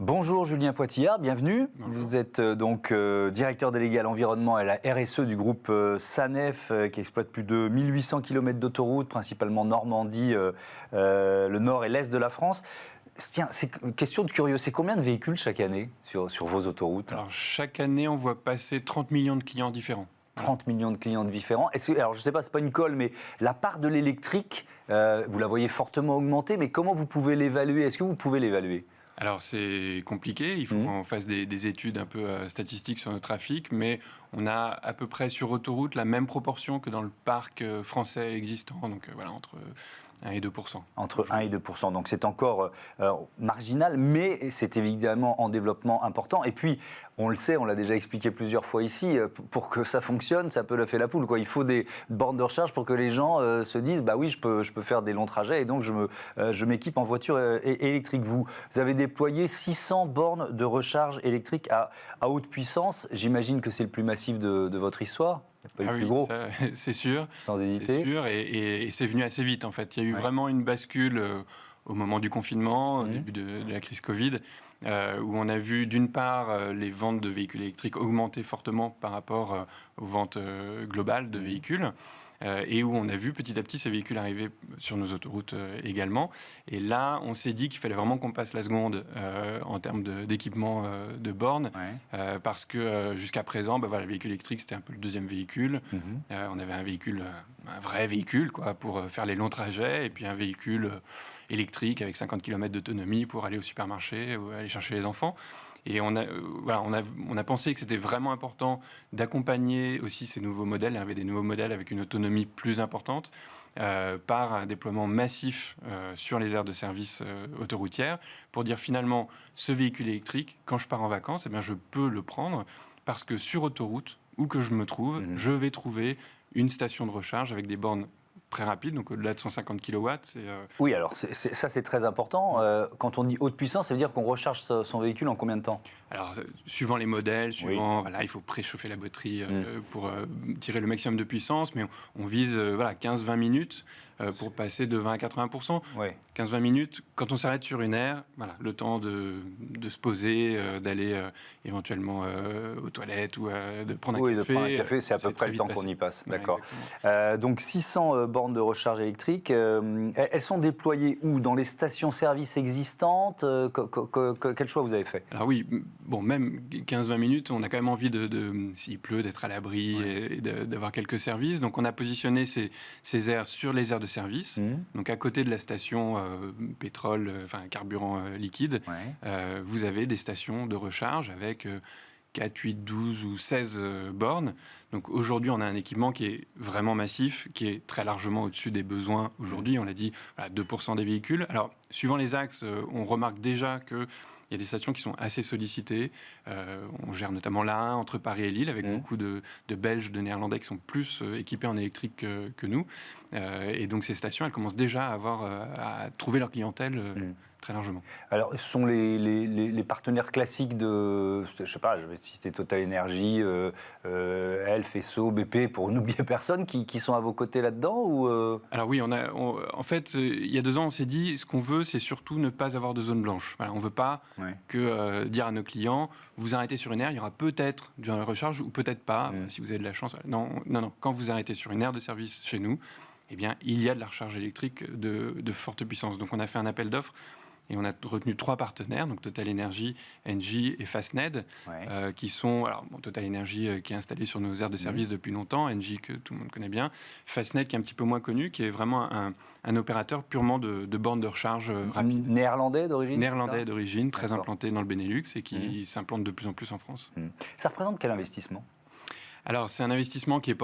Bonjour Julien Poitillard, bienvenue. Bonjour. Vous êtes directeur délégué à l'environnement et à la RSE du groupe SANEF qui exploite plus de 1800 km d'autoroutes, principalement Normandie, le nord et l'est de la France. Tiens, c'est une question de curieux, c'est combien de véhicules chaque année sur vos autoroutes? Alors, chaque année, on voit passer 30 millions de clients différents. 30 millions de clients différents. Alors, je ne sais pas, ce n'est pas une colle, mais la part de l'électrique, vous la voyez fortement augmenter, mais comment vous pouvez l'évaluer? Est-ce que vous pouvez l'évaluer? Alors, c'est compliqué, il faut qu'on fasse des études un peu statistiques sur notre trafic, mais on a à peu près sur autoroute la même proportion que dans le parc français existant, donc voilà, entre 1 et 2%. Entre 1 et 2%, donc c'est encore marginal, mais c'est évidemment en développement important. Et puis, on le sait, on l'a déjà expliqué plusieurs fois ici, pour que ça fonctionne, ça peut le faire la poule, quoi. Il faut des bornes de recharge pour que les gens se disent, bah oui, je peux faire des longs trajets, et donc je m'équipe en voiture électrique. Vous avez déployé 600 bornes de recharge électrique à haute puissance. J'imagine que c'est le plus massif de votre histoire. Pas eu plus gros. C'est sûr. Sans hésiter. C'est sûr, et c'est venu assez vite, en fait. Il y a eu vraiment une bascule au moment du confinement, au début de la crise Covid, où on a vu d'une part les ventes de véhicules électriques augmenter fortement par rapport aux ventes globales de véhicules, et où on a vu petit à petit ces véhicules arriver sur nos autoroutes également. Et là, on s'est dit qu'il fallait vraiment qu'on passe la seconde en termes d'équipement de bornes, parce que jusqu'à présent, le véhicule électrique, c'était un peu le deuxième véhicule. On avait un vrai véhicule quoi, pour faire les longs trajets, et puis un véhicule électrique avec 50 km d'autonomie pour aller au supermarché ou aller chercher les enfants. Et on a pensé que c'était vraiment important d'accompagner aussi ces nouveaux modèles. Il y avait des nouveaux modèles avec une autonomie plus importante par un déploiement massif sur les aires de service autoroutières pour dire finalement, ce véhicule électrique, quand je pars en vacances, je peux le prendre parce que sur autoroute, où que je me trouve, je vais trouver une station de recharge avec des bornes très rapide, donc au-delà de 150 kW. Oui, alors ça c'est très important. Quand on dit haute puissance, ça veut dire qu'on recharge son véhicule en combien de temps? Alors, suivant les modèles, il faut préchauffer la batterie pour tirer le maximum de puissance, mais on vise 15-20 minutes pour passer de 20 à 80%. 15-20 minutes, quand on s'arrête sur une aire, le temps de se poser, d'aller éventuellement aux toilettes ou de prendre un café. De prendre un café, c'est à peu près le temps qu'on y passe. D'accord. Donc 600 bornes de recharge électrique, elles sont déployées où? Dans les stations-service existantes? Quel choix vous avez fait? Alors oui, même 15-20 minutes, on a quand même envie s'il pleut, d'être à l'abri et d'avoir quelques services. Donc on a positionné ces aires sur les aires de service, donc à côté de la station pétrole, carburant liquide, vous avez des stations de recharge avec 4, 8, 12 ou 16 bornes. Donc aujourd'hui, on a un équipement qui est vraiment massif, qui est très largement au-dessus des besoins aujourd'hui. On l'a dit, 2% des véhicules. Alors, suivant les axes, on remarque déjà que il y a des stations qui sont assez sollicitées. On gère notamment l'A1 entre Paris et Lille, avec beaucoup de Belges, de Néerlandais qui sont plus équipés en électrique que nous. Et donc ces stations, elles commencent déjà à trouver leur clientèle très largement. Alors, ce sont les partenaires classiques de, je ne sais pas, je vais citer Total Energy, Elf, Esso, BP, pour n'oublier personne, qui sont à vos côtés là-dedans ou Alors oui, en fait, il y a 2 ans, on s'est dit, ce qu'on veut, c'est surtout ne pas avoir de zone blanche. On ne veut pas que dire à nos clients, vous arrêtez sur une aire, il y aura peut-être de la recharge ou peut-être pas, si vous avez de la chance. Non, quand vous arrêtez sur une aire de service chez nous, il y a de la recharge électrique de forte puissance. Donc on a fait un appel d'offres et on a retenu 3 partenaires, donc Total Energy, Engie et Fastned, qui sont, Total Energy qui est installé sur nos aires de service depuis longtemps, Engie que tout le monde connaît bien, Fastned qui est un petit peu moins connu, qui est vraiment un opérateur purement de bornes de recharge rapide. Néerlandais d'origine? Néerlandais d'origine, très implanté dans le Benelux et qui s'implante de plus en plus en France. Ça représente quel investissement? Alors, c'est un investissement qui a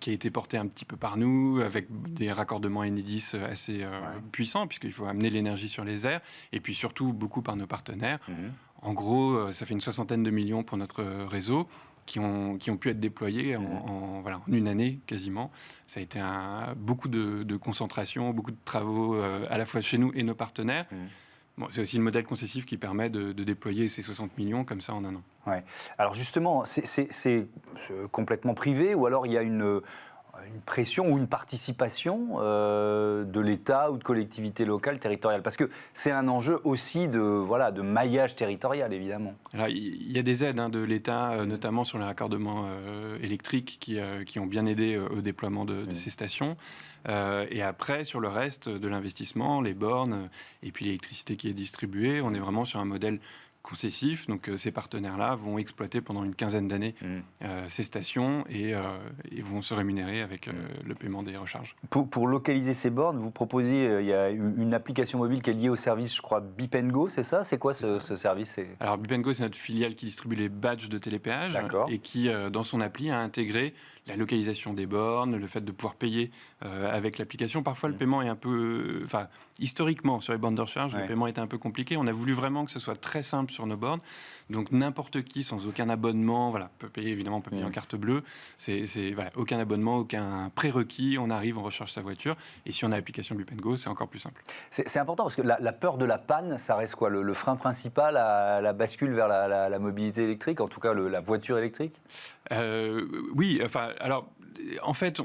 été porté un petit peu par nous, avec des raccordements Enedis assez puissants, puisqu'il faut amener l'énergie sur les airs, et puis surtout beaucoup par nos partenaires. En gros, ça fait une 60aine de millions pour notre réseau, qui ont pu être déployés en une année quasiment. Ça a été beaucoup de concentration, beaucoup de travaux à la fois chez nous et nos partenaires. C'est aussi le modèle concessif qui permet de déployer ces 60 millions comme ça en un an. Alors justement, c'est complètement privé ou alors il y a une pression ou une participation de l'État ou de collectivités locales, territoriales? Parce que c'est un enjeu aussi de maillage territorial, évidemment. Alors, il y a des aides de l'État, notamment sur les raccordements électriques, qui ont bien aidé au déploiement de ces stations. Et après, sur le reste de l'investissement, les bornes et puis l'électricité qui est distribuée, on est vraiment sur un modèle concessif. Donc ces partenaires-là vont exploiter pendant une quinzaine d'années ces stations et vont se rémunérer avec le paiement des recharges. Pour localiser ces bornes, vous proposez, il y a une application mobile qui est liée au service, je crois, Beep & Go, c'est ça? C'est quoi ce service? Alors Beep & Go, c'est notre filiale qui distribue les badges de télépéage et qui, dans son appli, a intégré la localisation des bornes, le fait de pouvoir payer avec l'application. Parfois, le paiement est un peu... historiquement, sur les bornes de recharge, le paiement était un peu compliqué. On a voulu vraiment que ce soit très simple sur nos bornes. Donc, n'importe qui, sans aucun abonnement, peut payer, évidemment, on peut payer en carte bleue. Aucun abonnement, aucun prérequis. On arrive, on recharge sa voiture. Et si on a l'application Beep & Go, c'est encore plus simple. C'est important parce que la peur de la panne, ça reste quoi? Le frein principal à la bascule vers la mobilité électrique, en tout cas la voiture électrique? Oui, alors... En fait,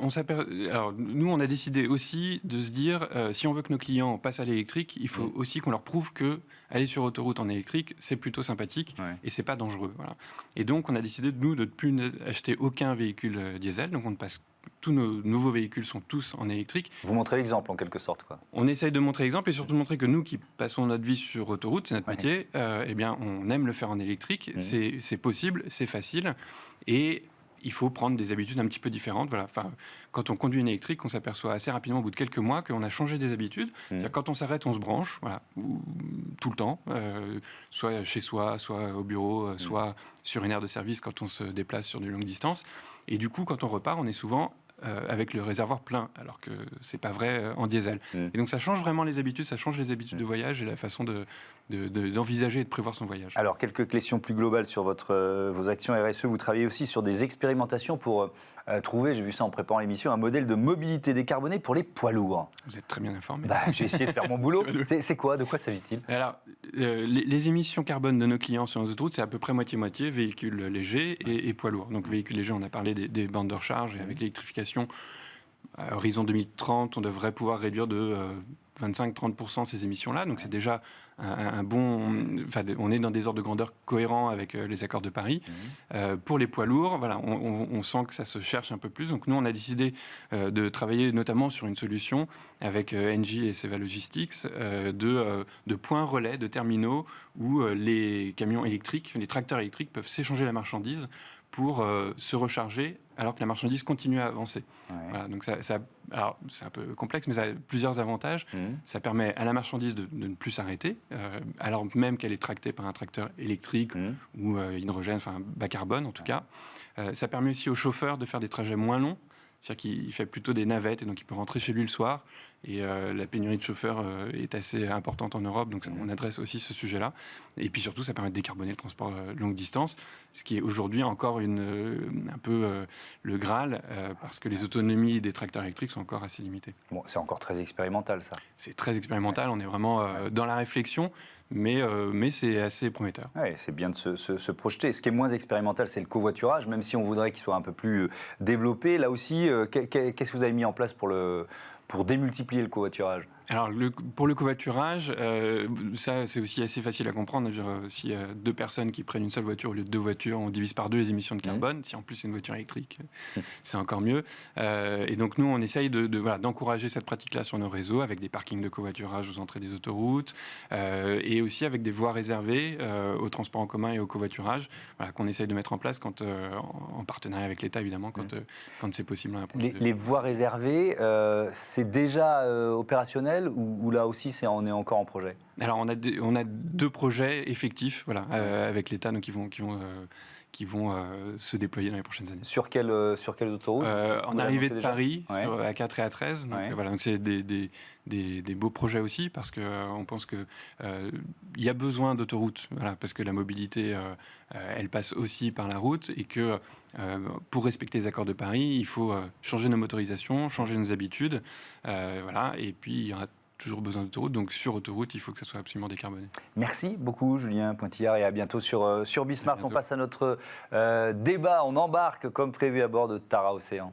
nous, on a décidé aussi de se dire, si on veut que nos clients passent à l'électrique, il faut aussi qu'on leur prouve que aller sur autoroute en électrique, c'est plutôt sympathique et c'est pas dangereux. Voilà. Et donc, on a décidé, nous, de ne plus acheter aucun véhicule diesel. Donc, tous nos nouveaux véhicules sont tous en électrique. Vous montrez l'exemple, en quelque sorte, quoi. On essaye de montrer l'exemple et surtout de montrer que nous, qui passons notre vie sur autoroute, c'est notre métier, on aime le faire en électrique. C'est possible, c'est facile et... il faut prendre des habitudes un petit peu différentes. Voilà. Quand on conduit une électrique, on s'aperçoit assez rapidement, au bout de quelques mois, qu'on a changé des habitudes. Quand on s'arrête, on se branche, tout le temps, soit chez soi, soit au bureau, soit sur une aire de service quand on se déplace sur de longues distances. Et du coup, quand on repart, on est souvent avec le réservoir plein, alors que c'est pas vrai en diesel. Et donc ça change vraiment les habitudes, ça change les habitudes de voyage et la façon d'envisager et de prévoir son voyage. Alors quelques questions plus globales sur vos actions RSE. Vous travaillez aussi sur des expérimentations pour trouver, j'ai vu ça en préparant l'émission, un modèle de mobilité décarbonée pour les poids lourds. Vous êtes très bien informé. J'ai essayé de faire mon boulot. C'est quoi? De quoi s'agit-il? Alors, les émissions carbone de nos clients sur nos autoroutes, c'est à peu près moitié-moitié, véhicules légers et poids lourds. Donc véhicules légers, on a parlé des bandes de recharge et avec l'électrification, à horizon 2030, on devrait pouvoir réduire de 25-30% ces émissions-là. Donc c'est déjà un bon... on est dans des ordres de grandeur cohérents avec les accords de Paris. Pour les poids lourds, on sent que ça se cherche un peu plus. Donc nous, on a décidé de travailler notamment sur une solution avec Engie et Seva Logistics de points relais, de terminaux où les camions électriques, les tracteurs électriques peuvent s'échanger la marchandise pour se recharger alors que la marchandise continue à avancer. Voilà, donc alors, c'est un peu complexe, mais ça a plusieurs avantages. Ça permet à la marchandise de ne plus s'arrêter, alors même qu'elle est tractée par un tracteur électrique ou hydrogène, bas carbone en tout cas. Ça permet aussi au chauffeur de faire des trajets moins longs. C'est-à-dire qu'il fait plutôt des navettes et donc il peut rentrer chez lui le soir. Et la pénurie de chauffeurs est assez importante en Europe, donc on adresse aussi ce sujet-là. Et puis surtout, ça permet de décarboner le transport longue distance, ce qui est aujourd'hui encore un peu le Graal, parce que les autonomies des tracteurs électriques sont encore assez limitées. Bon, c'est encore très expérimental, ça. C'est très expérimental, on est vraiment dans la réflexion. Mais c'est assez prometteur. Oui, c'est bien de se projeter. Ce qui est moins expérimental, c'est le covoiturage, même si on voudrait qu'il soit un peu plus développé. Là aussi, qu'est-ce que vous avez mis en place pour démultiplier le covoiturage? Alors, pour le covoiturage, ça, c'est aussi assez facile à comprendre. S'il y a deux personnes qui prennent une seule voiture au lieu de deux voitures, on divise par deux les émissions de carbone. Si en plus c'est une voiture électrique, c'est encore mieux. Et donc, nous, on essaye d'encourager cette pratique-là sur nos réseaux avec des parkings de covoiturage aux entrées des autoroutes et aussi avec des voies réservées au transport en commun et au covoiturage qu'on essaye de mettre en place en partenariat avec l'État, évidemment, quand c'est possible. Les voies réservées, c'est déjà opérationnel ou là aussi on est encore en projet? Alors on a deux projets effectifs avec l'État qui vont se déployer dans les prochaines années. Sur quelles autoroutes? En arrivée de Paris, sur A4 et A13. Donc c'est des beaux projets aussi parce qu'on pense qu'il y a besoin d'autoroutes, parce que la mobilité, elle passe aussi par la route et que pour respecter les accords de Paris, il faut changer nos motorisations, changer nos habitudes. Et puis, il y aura toujours besoin d'autoroute. Donc, sur autoroute, il faut que ça soit absolument décarboné. Merci beaucoup, Julien Pointillard, et à bientôt sur Bismart. On passe à notre débat. On embarque, comme prévu, à bord de Tara Océan.